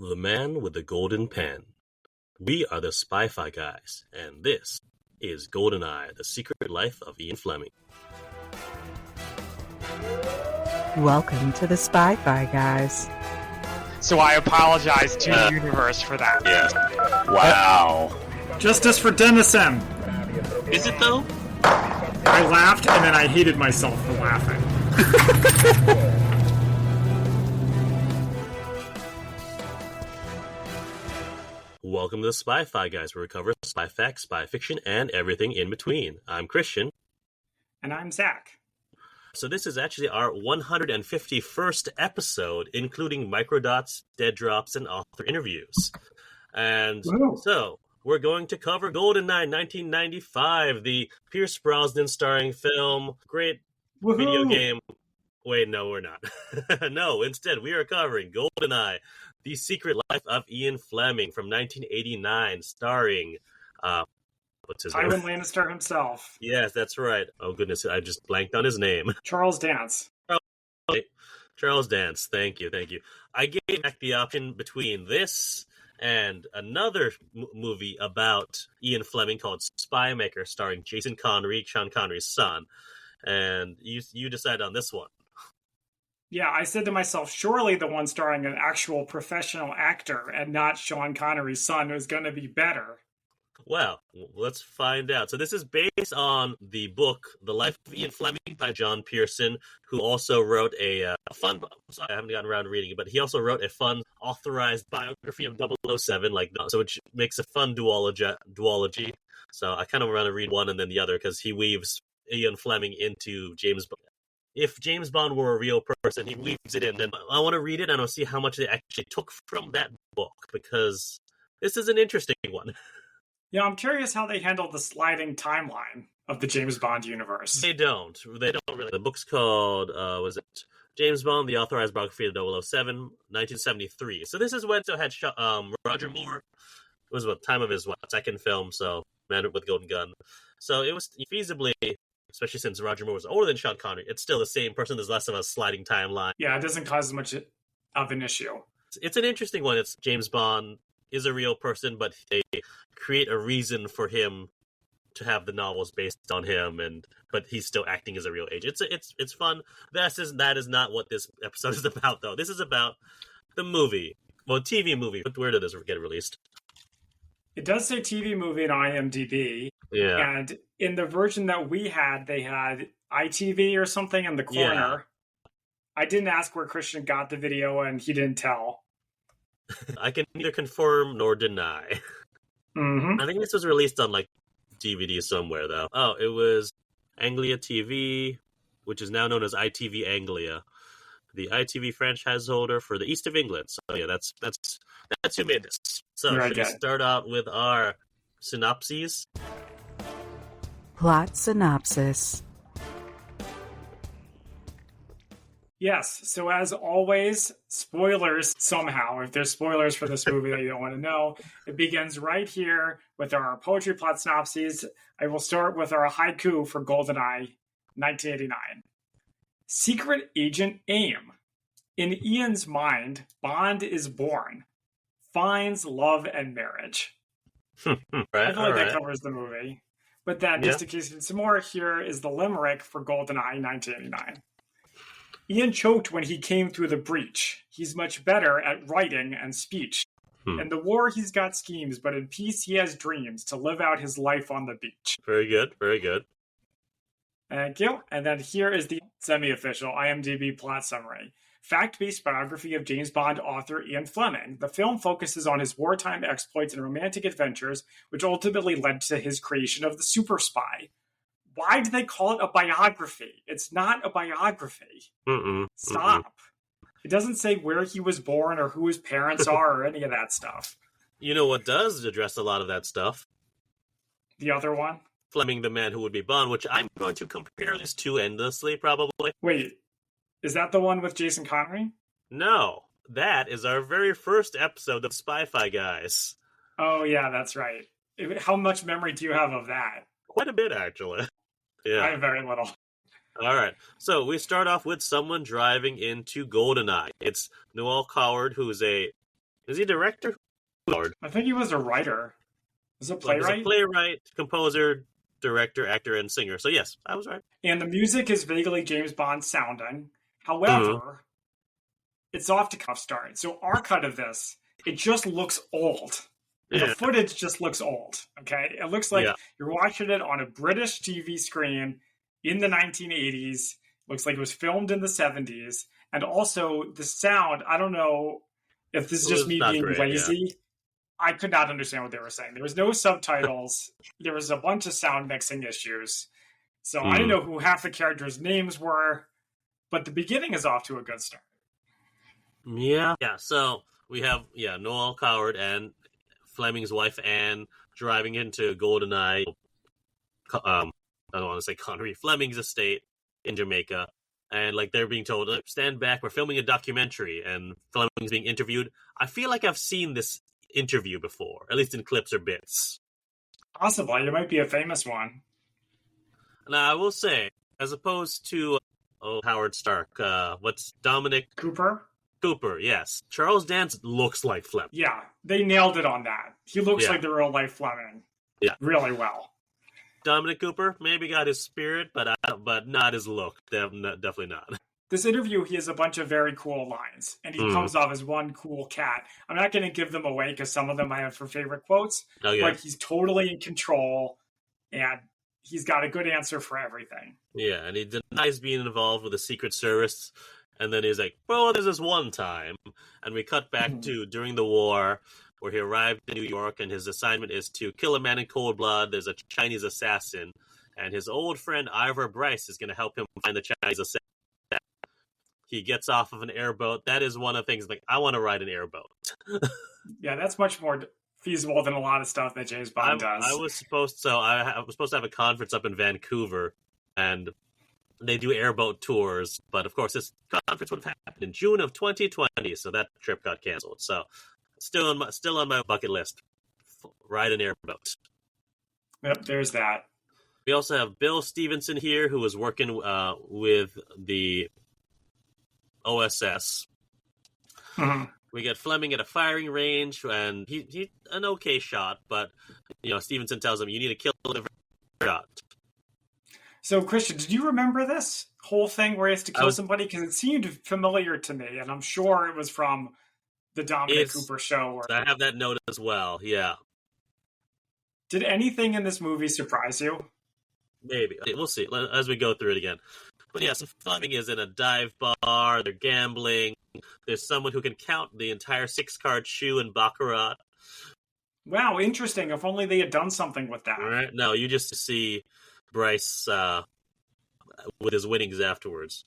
The Man with the Golden Pen. We are the Spy-Fi Guys, and this is Goldeneye, The Secret Life of Ian Fleming. Welcome to the Spy-Fi Guys. So I apologize to the universe for that. Yeah. Wow. Justice for Dennison! Is it though? I laughed and then I hated myself for laughing. Welcome to the Spy-Fi Guys, where we cover spy facts, spy fiction, and everything in between. I'm Christian. And I'm Zach. So this is actually our 151st episode, including microdots, dead drops, and author interviews. And so we're going to cover Goldeneye 1995, the Pierce Brosnan starring film, great video game. Wait, no, we're not. No, instead, we are covering Goldeneye, The Secret Life of Ian Fleming from 1989, starring, what's his name? Tywin Lannister himself. Yes, that's right. Oh, goodness, I just blanked on his name. Charles Dance. Charles Dance, thank you. I gave back the option between this and another movie about Ian Fleming called Spy Maker, starring Jason Connery, Sean Connery's son. And you decided on this one. Yeah, I said to myself, surely the one starring an actual professional actor and not Sean Connery's son is going to be better. Well, let's find out. So this is based on the book, The Life of Ian Fleming by John Pearson, who also wrote a fun, sorry, I haven't gotten around to reading it, but he also wrote a fun authorized biography of 007, so which makes a fun duology. So I kind of want to read one and then the other, because he weaves Ian Fleming into James Bond. If James Bond were a real person, he weaves it in. And I want to read it and I'll see how much they actually took from that book, because this is an interesting one. Yeah, I'm curious how they handled the sliding timeline of the James Bond universe. They don't really. The book's called, was it James Bond, the authorized biography of 007, 1973. So this is when it had Roger Moore. It was the time of his second film, so Man with Golden Gun. So it was feasibly, especially since Roger Moore was older than Sean Connery, it's still the same person. There's less of a sliding timeline. Yeah, it doesn't cause as much of an issue. It's an interesting one. It's James Bond is a real person, but they create a reason for him to have the novels based on him, but he's still acting as a real agent. It's fun. That is not what this episode is about, though. This is about the movie, TV movie. Where did this get released? It does say TV movie on IMDb. Yeah. And in the version that we had, they had ITV or something in the corner. Yeah. I didn't ask where Christian got the video, and he didn't tell. I can neither confirm nor deny. Mm-hmm. I think this was released on DVD somewhere, though. Oh, it was Anglia TV, which is now known as ITV Anglia, the ITV franchise holder for the East of England. So yeah, that's who made this. So should we start out with our synopses? Plot synopsis. Yes, so as always, spoilers somehow. If there's spoilers for this movie that you don't want to know, it begins right here with our poetry plot synopses. I will start with our haiku for Goldeneye 1989. Secret Agent AIM. In Ian's mind, Bond is born. Finds love and marriage. Right, I feel like that covers the movie. But then, just in case it's more, here is the limerick for Goldeneye 1989. Ian choked when he came through the breach. He's much better at writing and speech. In the war, he's got schemes, but in peace, he has dreams to live out his life on the beach. Very good, very good. Thank you. And then here is the semi-official IMDb plot summary. Fact-based biography of James Bond author Ian Fleming. The film focuses on his wartime exploits and romantic adventures, which ultimately led to his creation of the super spy. Why do they call it a biography? It's not a biography. Stop. It doesn't say where he was born or who his parents are or any of that stuff. You know what does address a lot of that stuff? The other one? Fleming, the Man Who Would Be Bond, which I'm going to compare this to endlessly, probably. Wait, is that the one with Jason Connery? No, that is our very first episode of Spy-Fi Guys. Oh, yeah, that's right. How much memory do you have of that? Quite a bit, actually. Yeah. I have very little. All right. So we start off with someone driving into Goldeneye. It's Noel Coward, who's a Is he a director? Lord. I think he was a writer. Was a playwright? He's a playwright, composer, director, actor, and singer. So yes, I was right. And the music is vaguely James Bond sounding. However, it's off to a tough start. So our cut of this, it just looks old. Yeah. The footage just looks old. Okay, it looks like you're watching it on a British TV screen in the 1980s. Looks like it was filmed in the 70s. And also the sound, I don't know if this is just me being lazy. Yeah. I could not understand what they were saying. There was no subtitles. There was a bunch of sound mixing issues. So I didn't know who half the characters' names were. But the beginning is off to a good start. Yeah. Yeah, so we have Noel Coward and Fleming's wife Anne driving into Goldeneye. I don't want to say Connery. Fleming's estate in Jamaica. And like they're being told, stand back, we're filming a documentary, and Fleming's being interviewed. I feel like I've seen this interview before, at least in clips or bits. Possibly. It might be a famous one. Now, I will say, as opposed to Howard Stark, what's Dominic Cooper? Cooper, yes. Charles Dance looks like Fleming. Yeah, they nailed it on that. He looks like the real life Fleming. Yeah. Really well. Dominic Cooper maybe got his spirit, but not his look. Definitely not. This interview, he has a bunch of very cool lines, and he comes off as one cool cat. I'm not going to give them away because some of them I have for favorite quotes, but he's totally in control, and he's got a good answer for everything. Yeah, and he denies being involved with the Secret Service, and then he's like, well, there's this one time, and we cut back to during the war, where he arrived in New York, and his assignment is to kill a man in cold blood. There's a Chinese assassin, and his old friend Ivor Bryce is going to help him find the Chinese assassin. He gets off of an airboat. That is one of the things, like, I want to ride an airboat. Yeah, that's much more feasible than a lot of stuff that James Bond does. I was supposed to have a conference up in Vancouver, and they do airboat tours, but of course this conference would have happened in June of 2020, so that trip got canceled. So still on my bucket list, ride an airboat. Yep, there's that. We also have Bill Stevenson here, who was working with the OSS. We get Fleming at a firing range, and he an okay shot, but Stevenson tells him you need to kill the shot. So, Christian, did you remember this whole thing where he has to kill somebody? Because it seemed familiar to me, and I'm sure it was from the Dominic Cooper show. I have that note as well, yeah. Did anything in this movie surprise you? Maybe. We'll see as we go through it again. But yeah, so Fleming is in a dive bar, they're gambling, there's someone who can count the entire 6-card shoe in Baccarat. Wow, interesting. If only they had done something with that. Right? No, you just see Bryce with his winnings afterwards.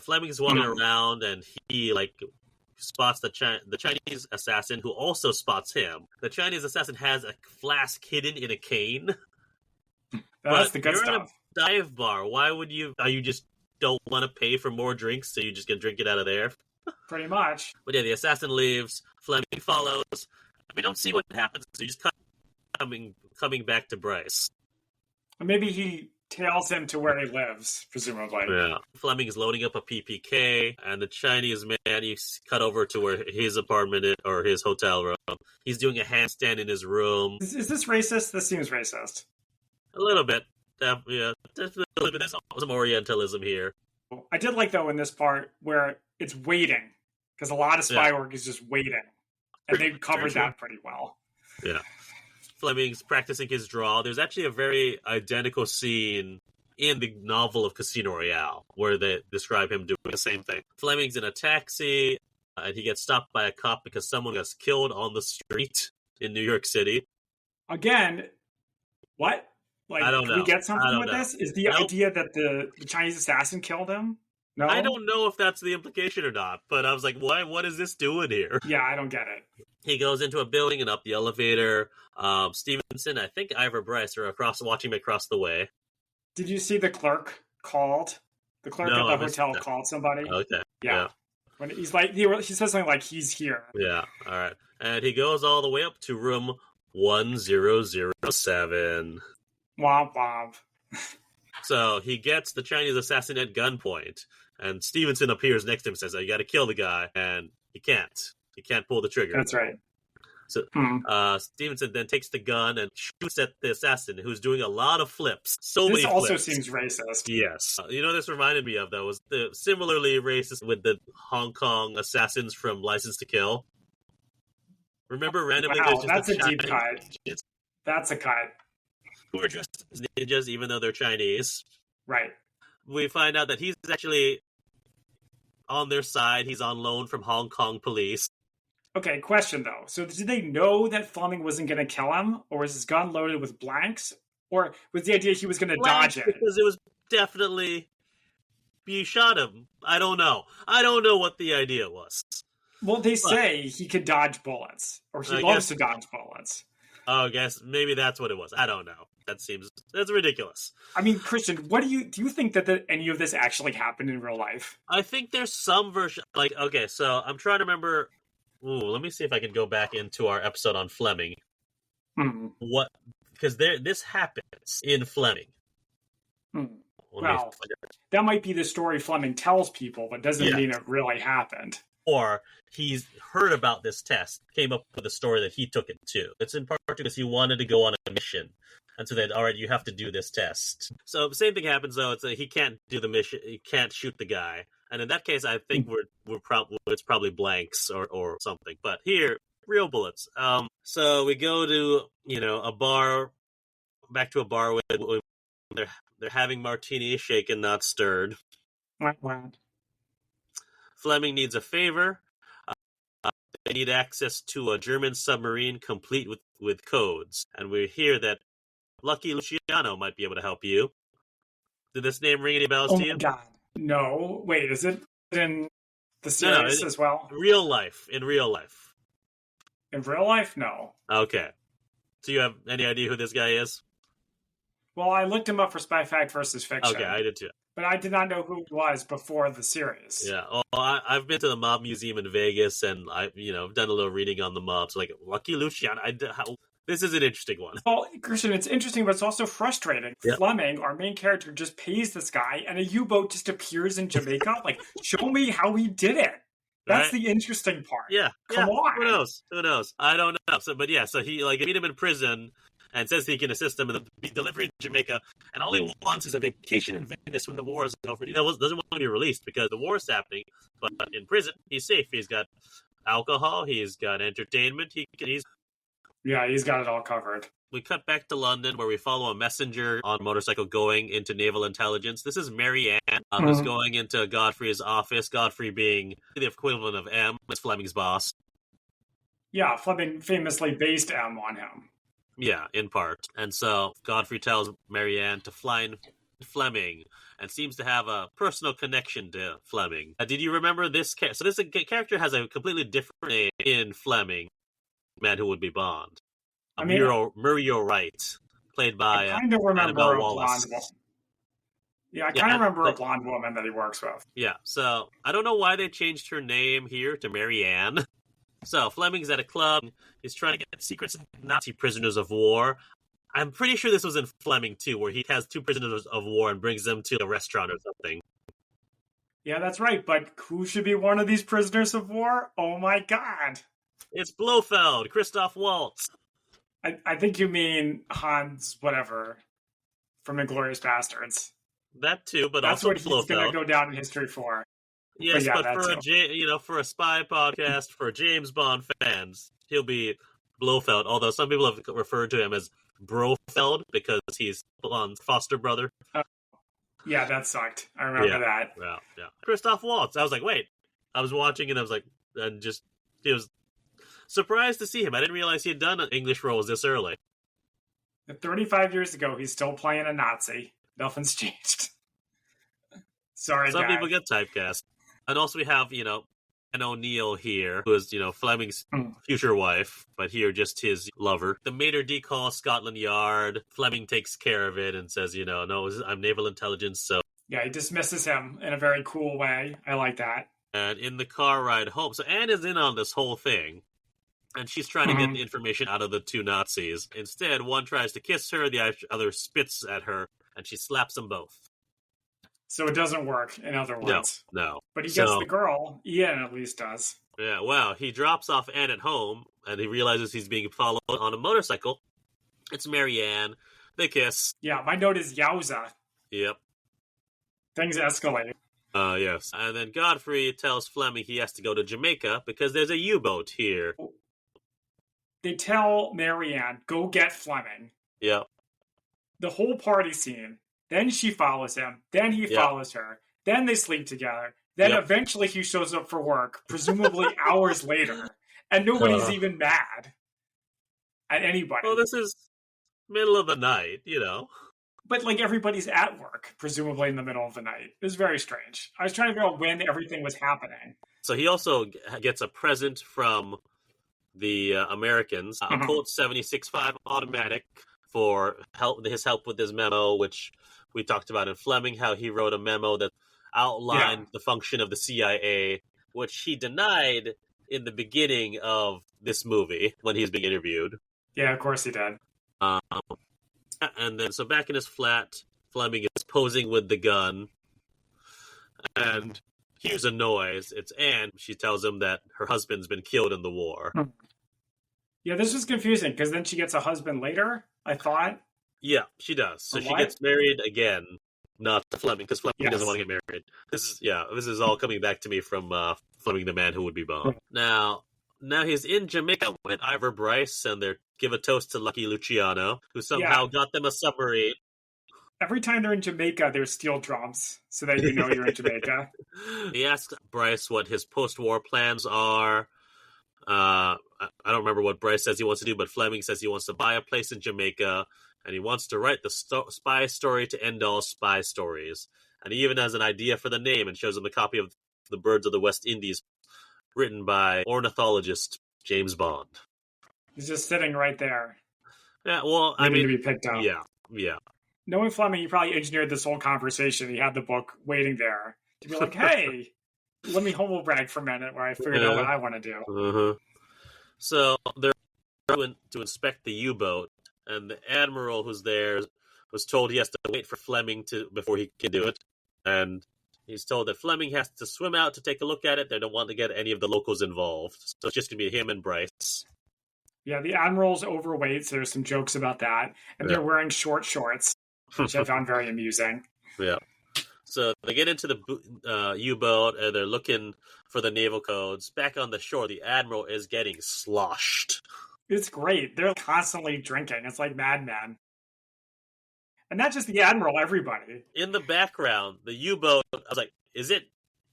Fleming's walking around, and he spots the Chinese assassin, who also spots him. The Chinese assassin has a flask hidden in a cane. That's the good stuff. In a dive bar. Why would you? Are you just don't want to pay for more drinks, so you just gonna drink it out of there? Pretty much. But yeah, the assassin leaves. Fleming follows. We don't see what happens. So you just coming back to Bryce. Maybe he tails him to where he lives, presumably. Yeah. Fleming is loading up a PPK, and the Chinese man, you cut over to where his apartment is, or his hotel room. He's doing a handstand in his room. Is this racist? This seems racist. A little bit. Yeah. There's some Orientalism here. I did like, though, in this part where it's waiting, because a lot of spy work is just waiting. And they covered that pretty well. Yeah. Fleming's practicing his draw. There's actually a very identical scene in the novel of Casino Royale where they describe him doing the same thing. Fleming's in a taxi, and he gets stopped by a cop because someone was killed on the street in New York City. Again, what? I don't know. Can we get something with this? Is the idea that the Chinese assassin killed him? No? I don't know if that's the implication or not, but I was like, what is this doing here? Yeah, I don't get it. He goes into a building and up the elevator. Stevenson, I think Ivor Bryce are watching him across the way. Did you see the clerk called? The clerk at the hotel called somebody? Okay. Yeah. When he's like, he says something like, he's here. Yeah, all right. And he goes all the way up to room 1007. Womp womp. So he gets the Chinese assassin at gunpoint, and Stevenson appears next to him and says, you got to kill the guy, and he can't. You can't pull the trigger. That's right. So Stevenson then takes the gun and shoots at the assassin, who's doing a lot of flips. This also seems racist. Yes. This reminded me of, though, was the similarly racist with the Hong Kong assassins from License to Kill. Remember, randomly wow, there's just that's a deep cut. That's a cut. Who are dressed as ninjas, even though they're Chinese. Right. We find out that he's actually on their side. He's on loan from Hong Kong police. Okay, question though. So did they know that Fleming wasn't going to kill him? Or was his gun loaded with blanks? Or was the idea he was going to dodge it? Because it was definitely... You shot him. I don't know. I don't know what the idea was. Well, they say he could dodge bullets. Or he loves to dodge bullets. Oh, I guess maybe that's what it was. I don't know. That's ridiculous. I mean, Christian, do you think that any of this actually happened in real life? I think there's some version... okay, so I'm trying to remember... let me see if I can go back into our episode on Fleming. What? Because this happens in Fleming. Well, that might be the story Fleming tells people, but doesn't mean it really happened. Or he's heard about this test, came up with a story that he took it to. It's in part because he wanted to go on a mission. And so then, all right, you have to do this test. So the same thing happens, though. It's he can't do the mission. He can't shoot the guy. And in that case, I think it's probably blanks or something. But here, real bullets. So we go to a bar, back to a bar where they're having martini, shaken, not stirred. Fleming needs a favor. They need access to a German submarine complete with codes, and we hear that Lucky Luciano might be able to help you. Did this name ring any bells to you? Oh my god. No. Wait, is it in the series as well? In real life. In real life? No. Okay. So you have any idea who this guy is? Well, I looked him up for Spy Fact versus Fiction. Okay, I did too. But I did not know who he was before the series. Yeah. Well, I've been to the Mob Museum in Vegas, and I've done a little reading on the mobs. Like Lucky Luciano. This is an interesting one. Well, Christian, it's interesting, but it's also frustrating. Yep. Fleming, our main character, just pays this guy, and a U-boat just appears in Jamaica. Show me how he did it. That's the interesting part. Yeah. Come on. Who knows? I don't know. So he meet him in prison and says he can assist him in the delivery in Jamaica, and all he wants is a vacation in Venice when the war is over. He doesn't want to be released because the war is happening, but in prison, he's safe. He's got alcohol, he's got entertainment, he's got it all covered. We cut back to London, where we follow a messenger on a motorcycle going into naval intelligence. This is Mary Ann, who's going into Godfrey's office, Godfrey being the equivalent of M, as Fleming's boss. Yeah, Fleming famously based M on him. Yeah, in part. And so Godfrey tells Mary Ann to fly in Fleming and seems to have a personal connection to Fleming. Did you remember this? So this character has a completely different name in Fleming, Man Who Would Be Bond. Muriel Wright, played by Annabelle Wallace. I kind of remember a blonde woman that he works with. Yeah, so I don't know why they changed her name here to Mary Ann. So Fleming's at a club. He's trying to get secrets of Nazi prisoners of war. I'm pretty sure this was in Fleming, too, where he has 2 prisoners of war and brings them to a restaurant or something. Yeah, that's right. But who should be one of these prisoners of war? Oh, my God. It's Blofeld, Christoph Waltz. I think you mean Hans, whatever, from Inglourious Bastards. That, too, but that's also what Blofeld. He's going to go down in history for. Yes, but for a spy podcast for James Bond fans, he'll be Blofeld. Although some people have referred to him as Brofeld because he's Bond's foster brother. Yeah, that sucked. I remember that. Yeah. Christoph Waltz. I was like, wait. I was watching and I was like, he was surprised to see him. I didn't realize he had done English roles this early. 35 years ago, he's still playing a Nazi. Nothing's changed. Sorry, Some Dad. people get typecast. And also we have, Anne O'Neill here, who is, Fleming's future wife, but here just his lover. The maitre d' calls Scotland Yard. Fleming takes care of it and says, no, I'm naval intelligence, so... Yeah, he dismisses him in a very cool way. I like that. And in the car ride home, so Anne is in on this whole thing, and she's trying to get the information out of the 2 Nazis. Instead, one tries to kiss her, the other spits at her, and she slaps them both. So it doesn't work, in other words. No. But he gets the girl. Ian at least does. Yeah, well, he drops off Anne at home, and he realizes he's being followed on a motorcycle. It's Marianne. They kiss. Yeah, my note is yowza. Yep. Things escalate. Yes. And then Godfrey tells Fleming he has to go to Jamaica because there's a U-boat here. They tell Marianne, go get Fleming. Yep. The whole party scene. Then she follows him. Then he follows her. Then they sleep together. Then eventually he shows up for work, presumably hours later. And nobody's even mad at anybody. Well, this is middle of the night, you know. But, like, everybody's at work, presumably in the middle of the night. It was very strange. I was trying to figure out when everything was happening. So he also gets a present from the Americans, a Colt 76.5 automatic for his help with his memo, which we talked about in Fleming, how he wrote a memo that outlined the function of the CIA, which he denied in the beginning of this movie when he was being interviewed. Yeah, of course he did. And then, so back in his flat, Fleming is posing with the gun, and hears a noise. It's Anne. She tells him that her husband's been killed in the war. Yeah, this was confusing, because then she gets a husband later, I thought. Yeah, she does. So she gets married again, not to Fleming, because Fleming doesn't want to get married. This is all coming back to me from Fleming the Man Who Would Be Bone. Now he's in Jamaica with Ivor Bryce, and they give a toast to Lucky Luciano, who somehow got them a submarine. Every time they're in Jamaica, there's steel drums, so that you know you're in Jamaica. He asks Bryce what his post-war plans are. I don't remember what Bryce says he wants to do, but Fleming says he wants to buy a place in Jamaica, and he wants to write the spy story to end all spy stories. And he even has an idea for the name and shows him a copy of The Birds of the West Indies, written by ornithologist James Bond. He's just sitting right there. Yeah, well, I mean, to be picked up. Yeah. Knowing Fleming, he probably engineered this whole conversation. He had the book waiting there to be like, hey, let me humble brag for a minute where I figured out what I want to do. So they're going to inspect the U-boat, and the admiral who's there was told he has to wait for Fleming before he can do it. And he's told that Fleming has to swim out to take a look at it. They don't want to get any of the locals involved. So it's just going to be him and Bryce. Yeah, the admiral's overweight, so there's some jokes about that. And they're wearing short shorts, which I found very amusing. Yeah. So they get into the U-boat, and they're looking for the naval codes. Back on the shore, the admiral is getting sloshed. It's great. They're constantly drinking. It's like Mad Men. And not just the admiral, everybody. In the background, the U-boat, I was like, is it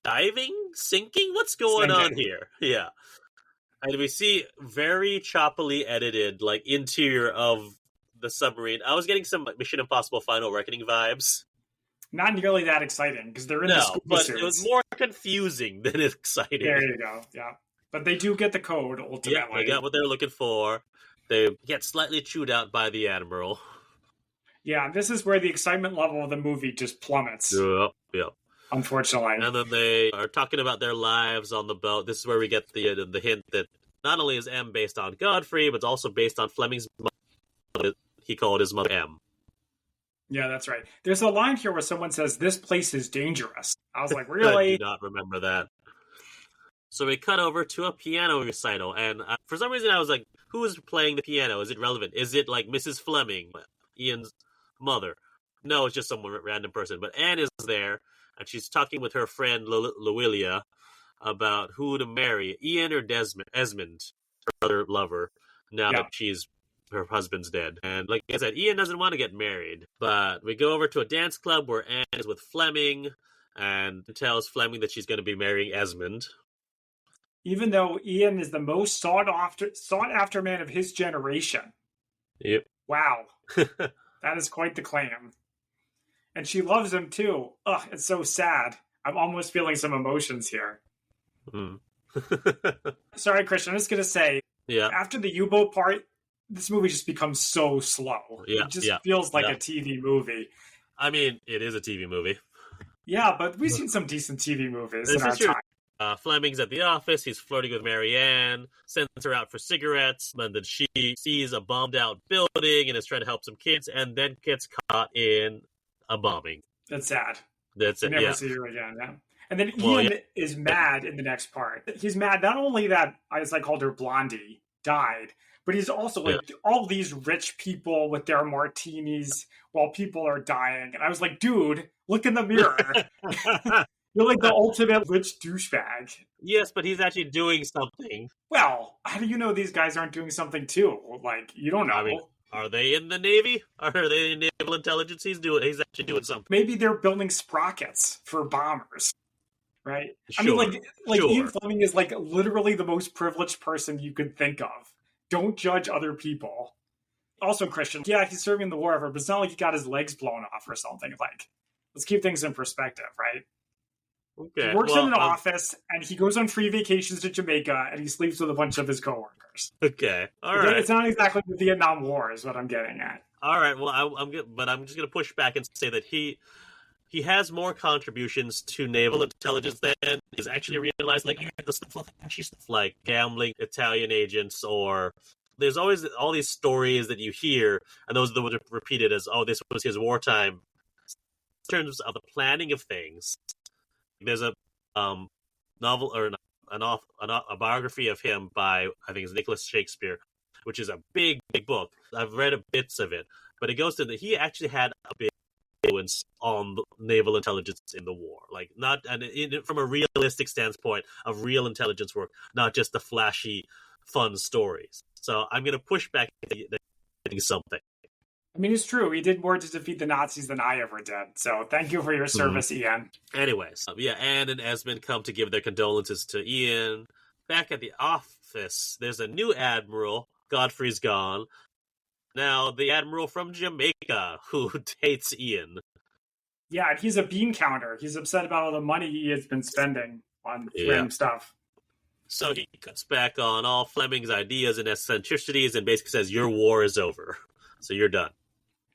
diving? Sinking? What's going on here? Yeah. And we see very choppily edited, like, interior of the submarine. I was getting some like, Mission Impossible Final Reckoning vibes. Not nearly that exciting, because they're in the scuba suits. It was more confusing than exciting. There you go, yeah. But they do get the code, ultimately. Yeah, they got what they're looking for. They get slightly chewed out by the Admiral. Yeah, this is where the excitement level of the movie just plummets. Yep. Unfortunately. And then they are talking about their lives on the boat. This is where we get the hint that not only is M based on Godfrey, but it's also based on Fleming's mother. He called his mother M. Yeah, that's right. There's a line here where someone says, "This place is dangerous." I was like, really? I do not remember that. So we cut over to a piano recital, and for some reason I was like, who is playing the piano? Is it relevant? Is it like Mrs. Fleming, Ian's mother? No, it's just some random person. But Anne is there, and she's talking with her friend Loelia about who to marry, Ian or Esmond, her other lover, now that her husband's dead. And like I said, Ian doesn't want to get married. But we go over to a dance club where Anne is with Fleming and tells Fleming that she's going to be marrying Esmond. Even though Ian is the most sought after man of his generation. Yep. Wow. That is quite the claim. And she loves him too. Ugh, it's so sad. I'm almost feeling some emotions here. Sorry, Christian, I'm just going to say, after the U-boat part, this movie just becomes so slow. It just feels like a TV movie. I mean, it is a TV movie. Yeah, but we've seen some decent TV movies in our time. Fleming's at the office. He's flirting with Marianne, sends her out for cigarettes, and then she sees a bombed-out building and is trying to help some kids, and then gets caught in a bombing. That's sad. That's it, Never see her again, yeah. And then Ian is mad in the next part. He's mad not only that, as I called her, Blondie died, but he's also like all these rich people with their martinis while people are dying. And I was like, dude, look in the mirror. You're like the ultimate rich douchebag. Yes, but he's actually doing something. Well, how do you know these guys aren't doing something too? Like, you don't know. I mean, are they in the Navy? Are they in naval intelligence? He's actually doing something. Maybe they're building sprockets for bombers, right? Sure, I mean, like sure. Ian Fleming is like literally the most privileged person you could think of. Don't judge other people. Also, Christian, yeah, he's serving the war effort, but it's not like he got his legs blown off or something. Like, let's keep things in perspective, right? Okay. He works in an office, and he goes on free vacations to Jamaica, and he sleeps with a bunch of his coworkers. Okay, all right. It's not exactly the Vietnam War, is what I'm getting at. All right. Well, I'm good, but I'm just going to push back and say that he has more contributions to naval intelligence than he's actually realized. Like the stuff like gambling Italian agents, or there's always all these stories that you hear, and those that would repeated as, "Oh, this was his wartime." In terms of the planning of things. There's a novel or a biography of him by, I think it's Nicholas Shakespeare, which is a big book. I've read bits of it, but it goes to that he actually had a big influence on naval intelligence in the war, like from a realistic standpoint of real intelligence work, not just the flashy, fun stories. So I'm going to push back getting something. I mean, it's true. He did more to defeat the Nazis than I ever did. So thank you for your service, Ian. Anyways, Anne and Esmond come to give their condolences to Ian. Back at the office, there's a new admiral. Godfrey's gone. Now, the admiral from Jamaica who hates Ian. Yeah, and he's a bean counter. He's upset about all the money he has been spending on random stuff. So he cuts back on all Fleming's ideas and eccentricities and basically says, your war is over. So you're done.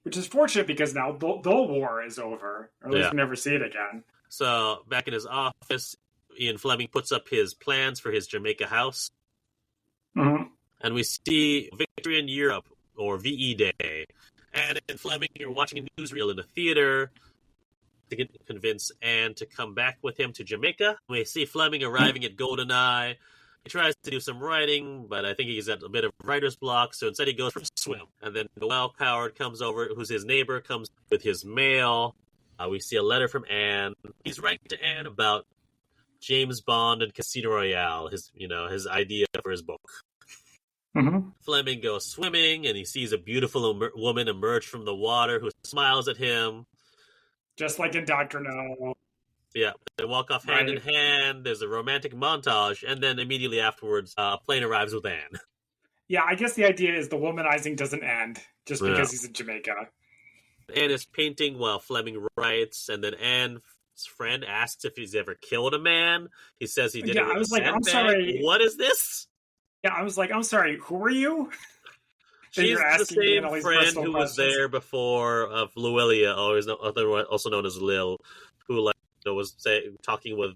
Which is fortunate because now the war is over. Or at least we never see it again. So back in his office, Ian Fleming puts up his plans for his Jamaica house. Mm-hmm. And we see Victory in Europe, or VE Day. And in Fleming, you're watching a newsreel in the theater to convince Anne to come back with him to Jamaica. We see Fleming arriving at Goldeneye. He tries to do some writing, but I think he's at a bit of writer's block, so instead he goes for a swim. And then Noel Coward comes over, who's his neighbor, comes with his mail. We see a letter from Anne. He's writing to Anne about James Bond and Casino Royale, his idea for his book. Mm-hmm. Fleming goes swimming, and he sees a beautiful woman emerge from the water who smiles at him. Just like in Dr. No. Yeah, they walk off hand in hand. There's a romantic montage, and then immediately afterwards, a plane arrives with Anne. Yeah, I guess the idea is the womanizing doesn't end just because he's in Jamaica. Anne is painting while Fleming writes, and then Anne's friend asks if he's ever killed a man. He says he did. Yeah, I was like, I'm sorry. What is this? Yeah, I was like, I'm sorry. Who are you? She's the same friend who was there before of Luelia, also known as Lil, who was talking with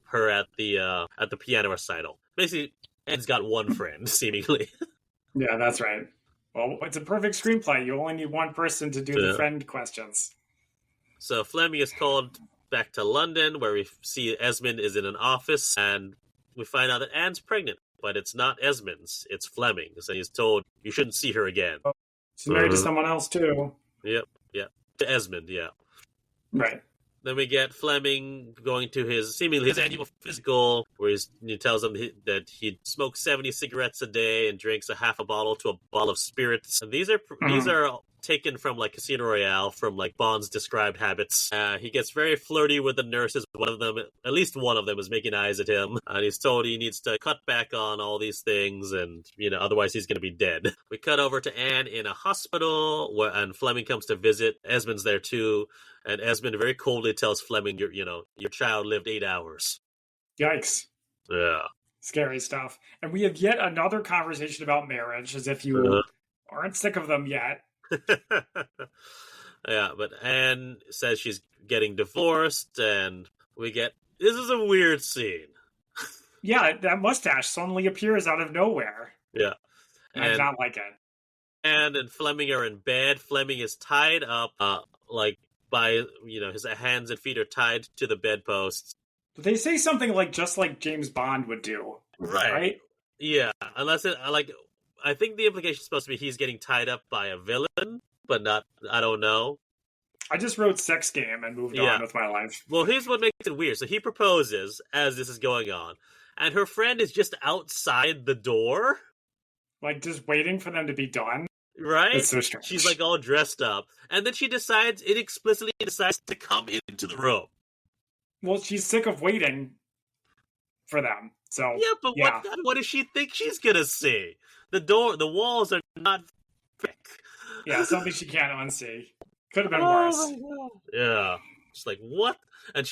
her at the piano recital. Basically, Ed's got one friend, seemingly. Yeah, that's right. Well, it's a perfect screenplay. You only need one person to do the friend questions. So Fleming is called back to London, where we see Esmond is in an office, and we find out that Anne's pregnant, but it's not Esmond's, it's Fleming's, and he's told, you shouldn't see her again. She's married to someone else, too. Yep. To Esmond, yeah. Right. Then we get Fleming going to his annual physical, where he tells him that he smokes 70 cigarettes a day and drinks a half a bottle to a bottle of spirits. And these are taken from Casino Royale, from Bond's described habits. He gets very flirty with the nurses. At least one of them is making eyes at him, and he's told he needs to cut back on all these things, and otherwise he's going to be dead. We cut over to Anne in a hospital, and Fleming comes to visit. Esmond's there too, and Esmond very coldly tells Fleming, your child lived 8 hours. Yikes. Yeah. Scary stuff. And we have yet another conversation about marriage, as if you aren't sick of them yet. Yeah, but Anne says she's getting divorced, and this is a weird scene. Yeah, that mustache suddenly appears out of nowhere. Yeah. And I did not like it. Anne and Fleming are in bed. Fleming is tied up, by, his hands and feet are tied to the bedposts. They say something like just like James Bond would do, right? Yeah, unless I think the implication is supposed to be he's getting tied up by a villain, but not. I don't know. I just wrote sex game and moved on with my life. Well, here's what makes it weird. So he proposes as this is going on, and her friend is just outside the door, like just waiting for them to be done. Right? It's so strange. She's like all dressed up, and then she explicitly decides to come into the room. Well, she's sick of waiting for them. So yeah, but what does she think she's gonna see? The walls are not thick. Yeah, something she can't unsee. Could have been worse. Yeah, it's like what? And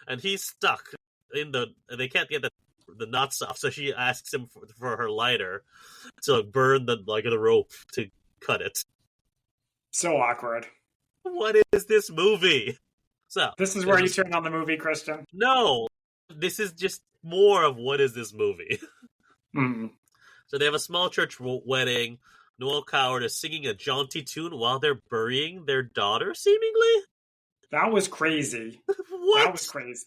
and he's stuck in they can't get the knots off, so she asks him for her lighter to burn the rope to cut it. So awkward. What is this movie? So this is where you turn on the movie, Christian. No, this is just more of what is this movie. Mm. So they have a small church wedding. Noel Coward is singing a jaunty tune while they're burying their daughter, seemingly? That was crazy. What? That was crazy.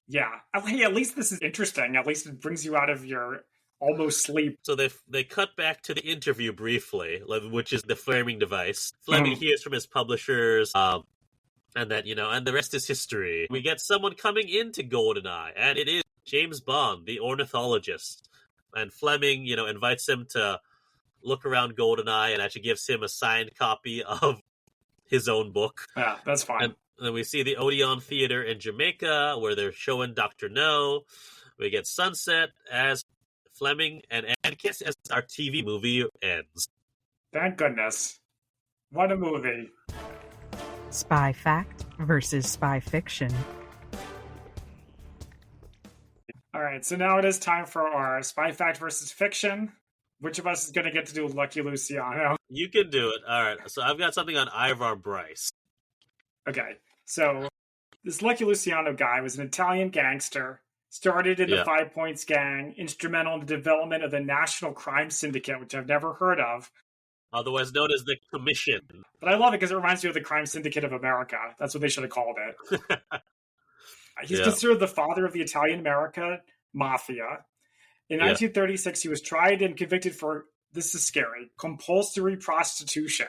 Yeah. Hey, at least this is interesting. At least it brings you out of your almost sleep. So they cut back to the interview briefly, which is the framing device. Fleming hears from his publishers, and that, and the rest is history. We get someone coming into Goldeneye, and it is James Bond, the ornithologist. And Fleming, invites him to look around Goldeneye and actually gives him a signed copy of his own book. Yeah, that's fine. And then we see the Odeon Theater in Jamaica where they're showing Dr. No. We get sunset as Fleming and Kiss as our TV movie ends. Thank goodness. What a movie. Spy fact versus spy fiction. All right, so now it is time for our spy fact versus fiction. Which of us is going to get to do Lucky Luciano? You can do it. All right. So I've got something on Ivar Bryce. Okay. So this Lucky Luciano guy was an Italian gangster, started in the 5 Points Gang, instrumental in the development of the National Crime Syndicate, which I've never heard of. Otherwise known as the Commission. But I love it because it reminds me of the Crime Syndicate of America. That's what they should have called it. He's considered the father of the Italian America Mafia. In 1936, he was tried and convicted for, this is scary, compulsory prostitution.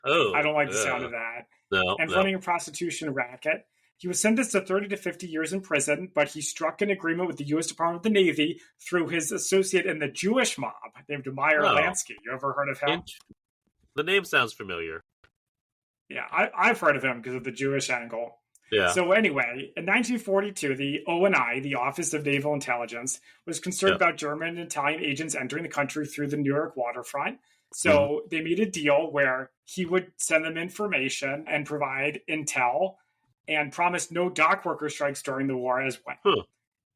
Oh. I don't like the sound of that. No. And running a prostitution racket. He was sentenced to 30 to 50 years in prison, but he struck an agreement with the U.S. Department of the Navy through his associate in the Jewish mob named Meyer Lansky. You ever heard of him? The name sounds familiar. Yeah, I've heard of him because of the Jewish angle. Yeah. So anyway, in 1942, the ONI, the Office of Naval Intelligence, was concerned about German and Italian agents entering the country through the New York waterfront. So they made a deal where he would send them information and provide intel and promised no dock worker strikes during the war as well.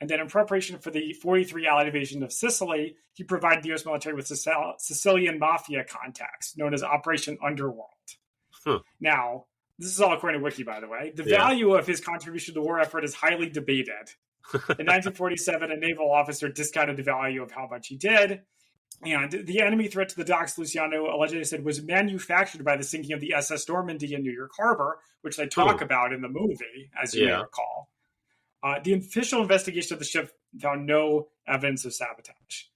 And then in preparation for the 43 Allied invasion of Sicily, he provided the U.S. military with Sicilian mafia contacts known as Operation Underworld. Now, this is all according to Wiki, by the way. The value of his contribution to the war effort is highly debated. In 1947, a naval officer discounted the value of how much he did. And the enemy threat to the docks, Luciano allegedly said, was manufactured by the sinking of the SS Normandy in New York Harbor, which they talk about in the movie, as you may recall. The official investigation of the ship found no evidence of sabotage.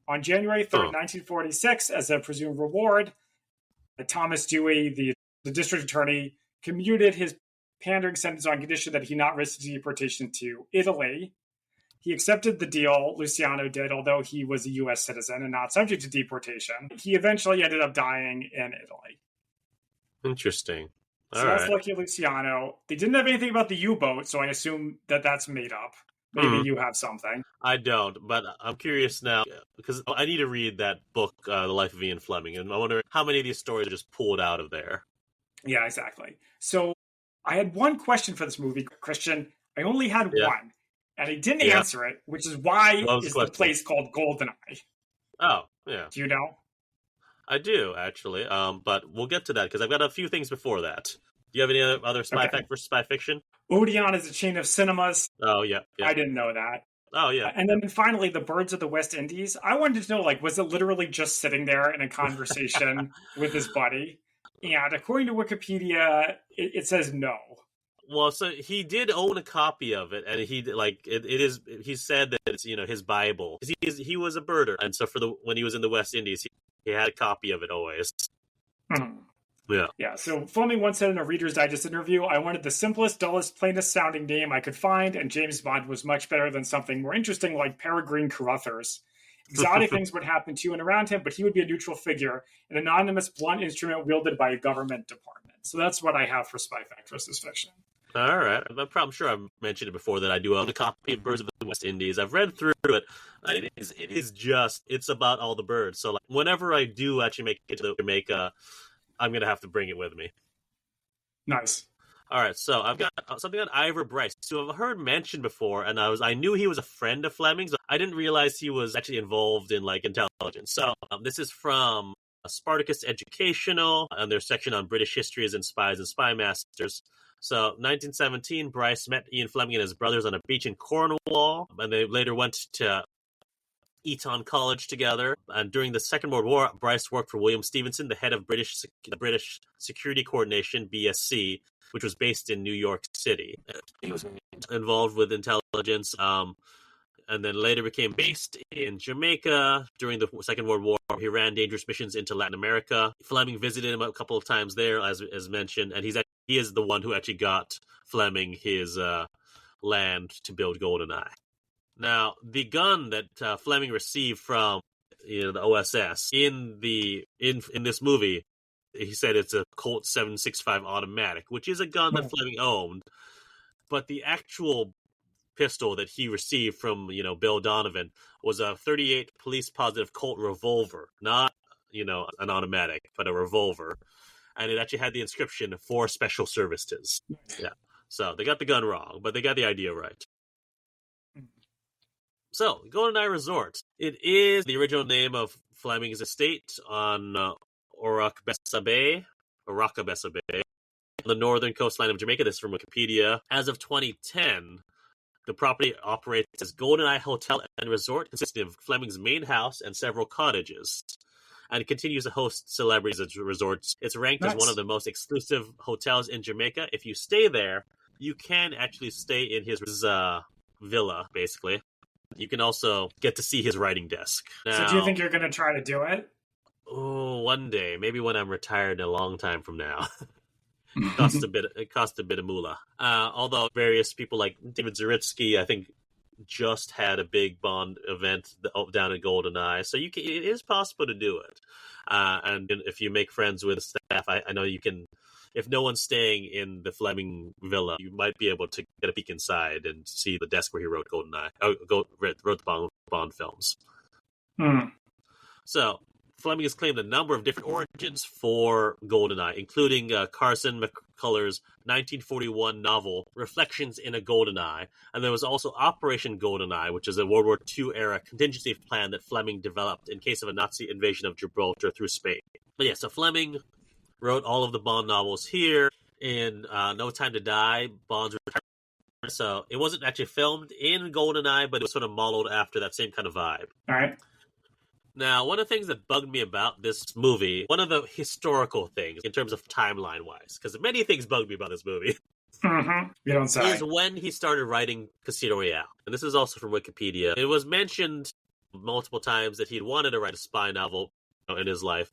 On January 3rd, 1946, as a presumed reward, Thomas Dewey, the district attorney, commuted his pandering sentence on condition that he not risk deportation to Italy. He accepted the deal, Luciano did, although he was a U.S. citizen and not subject to deportation. He eventually ended up dying in Italy. Interesting. So that's Lucky Luciano. They didn't have anything about the U-boat, so I assume that that's made up. Maybe you have something. I don't, but I'm curious now, because I need to read that book, The Life of Ian Fleming, and I wonder how many of these stories are just pulled out of there. Yeah, exactly. So I had one question for this movie, Christian. I only had one, and I didn't answer it, which is why is the place called Goldeneye? Oh, yeah. Do you know? I do, actually, but we'll get to that, because I've got a few things before that. Do you have any other spy fact versus spy fiction? Odeon is a chain of cinemas. Oh, yeah. I didn't know that. Oh, yeah. And then finally, the Birds of the West Indies. I wanted to know, was it literally just sitting there in a conversation with his buddy? And according to Wikipedia, it says no. Well, so he did own a copy of it, and he it is. He said that it's his Bible. He was a birder, and so when he was in the West Indies, he had a copy of it always. Mhm. Yeah. Yeah, so Fleming once said in a Reader's Digest interview, I wanted the simplest, dullest, plainest sounding name I could find, and James Bond was much better than something more interesting like Peregrine Carruthers. Exotic things would happen to and around him, but he would be a neutral figure, an anonymous, blunt instrument wielded by a government department. So that's what I have for Spy Fact versus Fiction. All right. I'm sure I've mentioned it before that I do own a copy of Birds of the West Indies. I've read through it. It's about all the birds. So whenever I do actually make it to Jamaica, I'm going to have to bring it with me. Nice. All right, so I've got something on Ivor Bryce, who I've heard mentioned before, and I knew he was a friend of Fleming's. I didn't realize he was actually involved in intelligence. So this is from Spartacus Educational, and their section on British histories and spies and spy masters. So 1917, Bryce met Ian Fleming and his brothers on a beach in Cornwall, and they later went to Eton College together. And during the Second World War, Bryce worked for William Stevenson, the head of the British Security Coordination, BSC, which was based in New York City. He was involved with intelligence, and then later became based in Jamaica during the Second World War. He ran dangerous missions into Latin America. Fleming visited him a couple of times there, as mentioned, and he is the one who actually got Fleming his land to build Goldeneye. Now, the gun that Fleming received from the OSS in this movie, he said it's a Colt 765 automatic, which is a gun that Fleming owned. But the actual pistol that he received from Bill Donovan was a .38 police positive Colt revolver, not an automatic, but a revolver, and it actually had the inscription "for special services." Yeah, so they got the gun wrong, but they got the idea right. So, Goldeneye Resort. It is the original name of Fleming's estate on Oracabessa Bay, on the northern coastline of Jamaica. This is from Wikipedia. As of 2010, the property operates as Goldeneye Hotel and Resort, consisting of Fleming's main house and several cottages. And it continues to host celebrities at resorts. It's ranked as one of the most exclusive hotels in Jamaica. If you stay there, you can actually stay in his villa, basically. You can also get to see his writing desk. Now, so do you think you're going to try to do it? Oh, one day. Maybe when I'm retired a long time from now. It costs a bit of moolah. Although various people like David Zaritsky, I think, just had a big Bond event down at Goldeneye. So it is possible to do it. And if you make friends with staff, I know you can. If no one's staying in the Fleming villa, you might be able to get a peek inside and see the desk where he wrote Goldeneye. Wrote the Bond films. So Fleming has claimed a number of different origins for Goldeneye, including Carson McCullers' 1941 novel Reflections in a Goldeneye, and there was also Operation Goldeneye, which is a World War II era contingency plan that Fleming developed in case of a Nazi invasion of Gibraltar through Spain. But yeah, so Fleming wrote all of the Bond novels here. In No Time to Die, Bond's retirement. So it wasn't actually filmed in Goldeneye, but it was sort of modeled after that same kind of vibe. All right. Now, one of the things that bugged me about this movie, one of the historical things in terms of timeline-wise, because many things bugged me about this movie, You don't say. is when he started writing Casino Royale. And this is also from Wikipedia. It was mentioned multiple times that he'd wanted to write a spy novel in his life,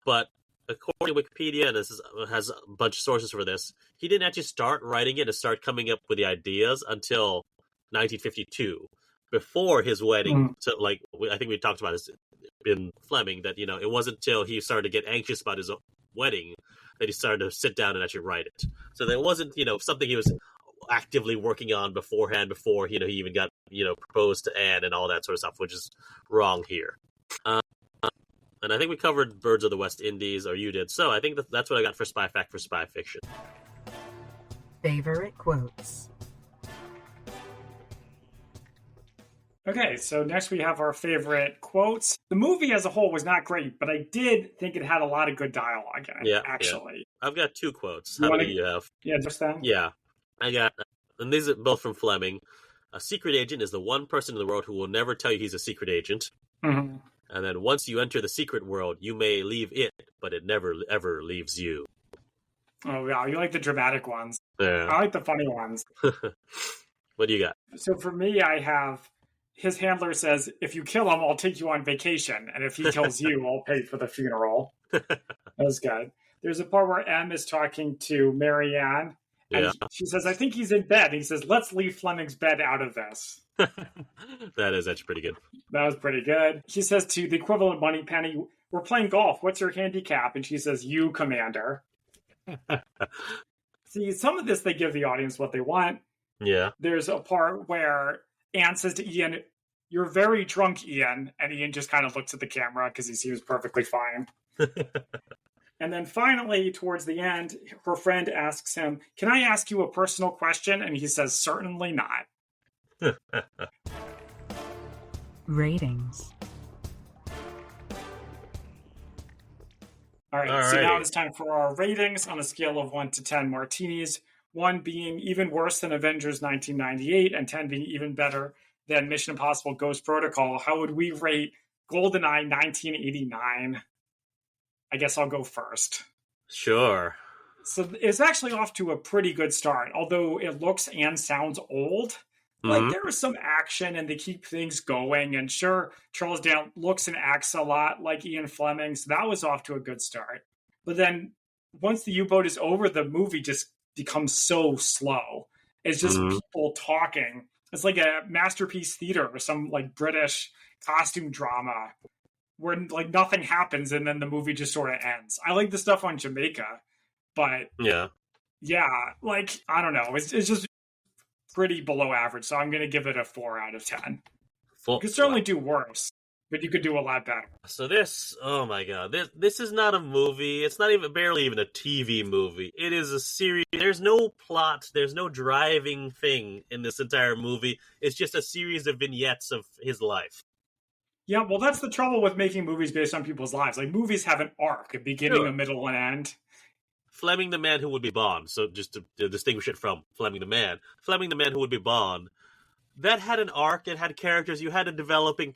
but according to Wikipedia, and this has a bunch of sources for this, he didn't actually start writing it and start coming up with the ideas until 1952, before his wedding. So, I think we talked about this in Fleming, that, it wasn't until he started to get anxious about his wedding that he started to sit down and actually write it. So there wasn't, something he was actively working on beforehand, before, he even got, proposed to Anne and all that sort of stuff, which is wrong here. And I think we covered Birds of the West Indies, or you did. So I think that's what I got for Spy Fact for Spy Fiction. Favorite quotes. Okay, so next we have our favorite quotes. The movie as a whole was not great, but I did think it had a lot of good dialogue in it, actually. Yeah. I've got two quotes. How many do you have? Yeah, just that? Yeah. I got, and these are both from Fleming. A secret agent is the one person in the world who will never tell you he's a secret agent. Mm-hmm. And then once you enter the secret world, you may leave it, but it never, ever leaves you. Oh, wow. You like the dramatic ones. Yeah. I like the funny ones. What do you got? So for me, I have his handler says, if you kill him, I'll take you on vacation. And if he kills you, I'll pay for the funeral. That was good. There's a part where M is talking to Marianne. And she says, I think he's in bed. And he says, let's leave Fleming's bed out of this. That's pretty good. That was pretty good. He says to the equivalent Moneypenny, we're playing golf. What's your handicap? And she says, you, Commander. See, some of this, they give the audience what they want. Yeah. There's a part where Anne says to Ian, you're very drunk, Ian. And Ian just kind of looks at the camera because he seems perfectly fine. And then finally, towards the end, her friend asks him, can I ask you a personal question? And he says, certainly not. Ratings. All right, so now it's time for our ratings on a scale of 1 to 10 martinis. 1 being even worse than Avengers 1998 and 10 being even better than Mission Impossible Ghost Protocol. How would we rate GoldenEye 1989? I guess I'll go first. Sure. So it's actually off to a pretty good start, although it looks and sounds old. Like, there was some action and they keep things going. And sure, Charles Dance looks and acts a lot like Ian Fleming, so that was off to a good start. But then once the U-boat is over, the movie just becomes so slow. It's just people talking. It's like a Masterpiece Theater or some like British costume drama where like nothing happens and then the movie just sort of ends. I like the stuff on Jamaica, but yeah, like, I don't know. It's just pretty below average, so I'm going to give it a 4 out of 10. You could certainly do worse, but you could do a lot better. So this, oh my god, this is not a movie. It's not even barely even a TV movie. It is a series. There's no plot. There's no driving thing in this entire movie. It's just a series of vignettes of his life. Yeah, well, that's the trouble with making movies based on people's lives. Like, movies have an arc, a beginning, a middle, and end. Fleming the Man Who Would Be Bond, so just to distinguish it from Fleming the Man Who Would Be Bond, that had an arc, it had characters, you had a developing,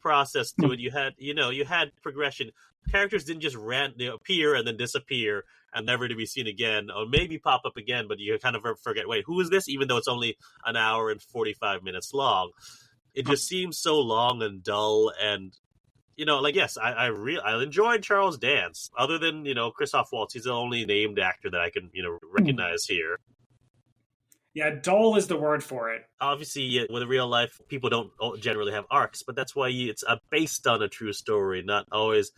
process to it, you had progression. Characters didn't just appear and then disappear and never to be seen again, or maybe pop up again, but you kind of forget, wait, who is this? Even though it's only an hour and 45 minutes long. It just seems so long and dull, and yes, I enjoyed Charles Dance. Other than Christoph Waltz, he's the only named actor that I can recognize here. Yeah, dull is the word for it. Obviously, with real life, people don't generally have arcs, but that's why it's based on a true story, not always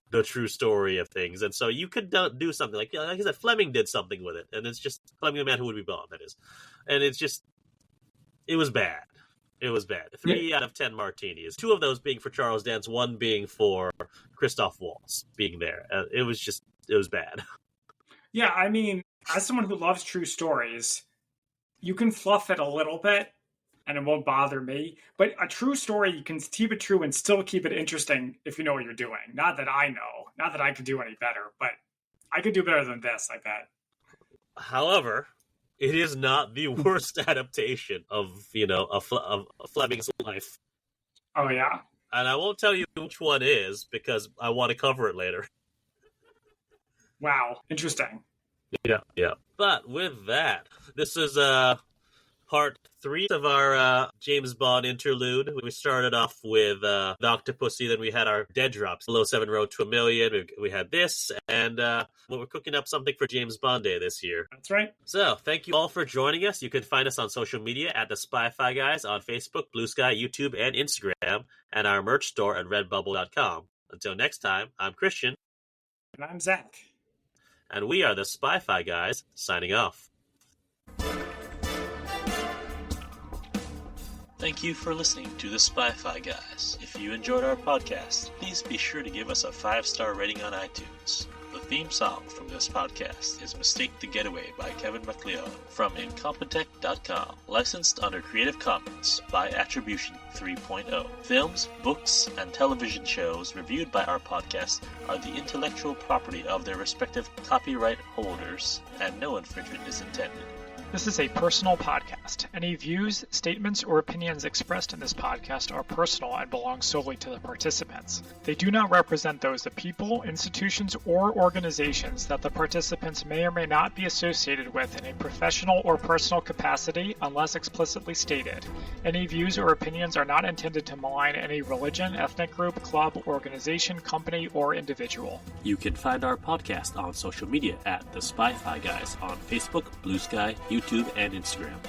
the true story of things. And so you could do something like I said, Fleming did something with it, and it's just Fleming the Man Who Would Be Bond. That is, and it was bad. It was bad. 3 out of 10 martinis. 2 of those being for Charles Dance, 1 being for Christoph Waltz being there. It was bad. Yeah, I mean, as someone who loves true stories, you can fluff it a little bit and it won't bother me. But a true story, you can keep it true and still keep it interesting if you know what you're doing. Not that I know. Not that I could do any better, but I could do better than this, I bet. However, it is not the worst adaptation of Fleming's life. Oh, yeah? And I won't tell you which one is, because I want to cover it later. Wow. Interesting. Yeah. But with that, this is part 3 of our James Bond interlude. We started off with the Octopussy, then we had our dead drops, 007 Road to a Million. We had this, and we're cooking up something for James Bond Day this year. That's right. So, thank you all for joining us. You can find us on social media at the Spy-Fi Guys on Facebook, Blue Sky, YouTube, and Instagram, and our merch store at redbubble.com. Until next time, I'm Christian. And I'm Zach. And we are the Spy-Fi Guys, signing off. Thank you for listening to the Spy-Fi Guys. If you enjoyed our podcast, please be sure to give us a 5-star rating on iTunes. The theme song from this podcast is Mistake the Getaway by Kevin MacLeod from Incompetech.com. Licensed under Creative Commons by Attribution 3.0. Films, books, and television shows reviewed by our podcast are the intellectual property of their respective copyright holders, and no infringement is intended. This is a personal podcast. Any views, statements, or opinions expressed in this podcast are personal and belong solely to the participants. They do not represent those of people, institutions, or organizations that the participants may or may not be associated with in a professional or personal capacity unless explicitly stated. Any views or opinions are not intended to malign any religion, ethnic group, club, organization, company, or individual. You can find our podcast on social media at The Spy-Fi Guys on Facebook, Blue Sky, YouTube, and Instagram.